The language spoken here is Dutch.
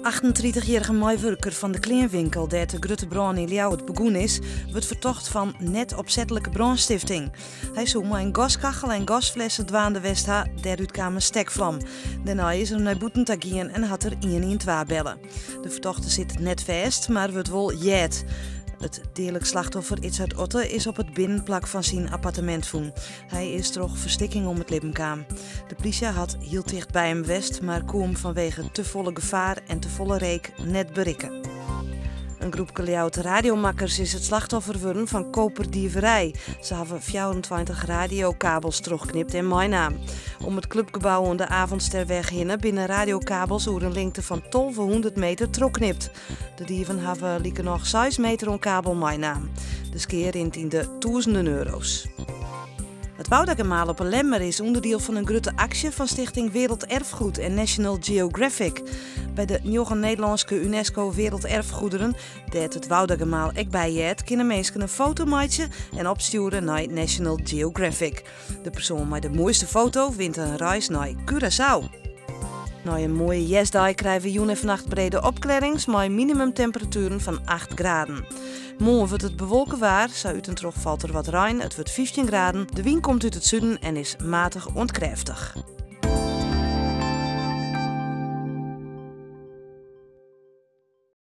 38-jarige meewerker van de kleinwinkel dat de grote brand in Ljouwert begonnen is, wordt vertocht van net opzettelijke brandstichting. Hij zou met een gaskachel en gasflessen dwaande Westha, daaruit kwam een stekvlam. Daarna is er naar boeten te gaan en had er 112 bellen. De vertochte zit net vast, maar wordt wel jet. Het dierlijk slachtoffer Itzhard Otte is op het binnenplak van zijn appartement gevonden. Hij is toch verstikking om het leven kwam. De politie had heel dicht bij hem west, maar kon vanwege te volle gevaar en te volle reek net bereiken. Een groep Ljouwerte radiomakkers is het slachtoffer geworden van koperdieverij. Ze hebben 24 radiokabels teruggeknipt in mijn naam. Om het clubgebouw aan de Avondsterweg heen binnen radiokabels over een lengte van 1200 meter teruggeknipt. De dieven hebben lieken nog 6 meter aan kabel mijn naam. De skeer in de duizenden euro's. Het Woudagemaal op een Lemmer is onderdeel van een grote actie van Stichting Werelderfgoed en National Geographic. Bij de nieuwe Nederlandse UNESCO Werelderfgoederen, dat het Woudagemaal ook bij jet, kunnen mensen een foto maken en opsturen naar National Geographic. De persoon met de mooiste foto wint een reis naar Curaçao. Na een mooie jesdag krijgen we joen en vannacht brede opklarings met minimumtemperaturen van 8 graden. Morgen wordt het bewolken waar, uit en terug valt er wat rein, het wordt 15 graden, de wind komt uit het zuiden en is matig ontkräftig.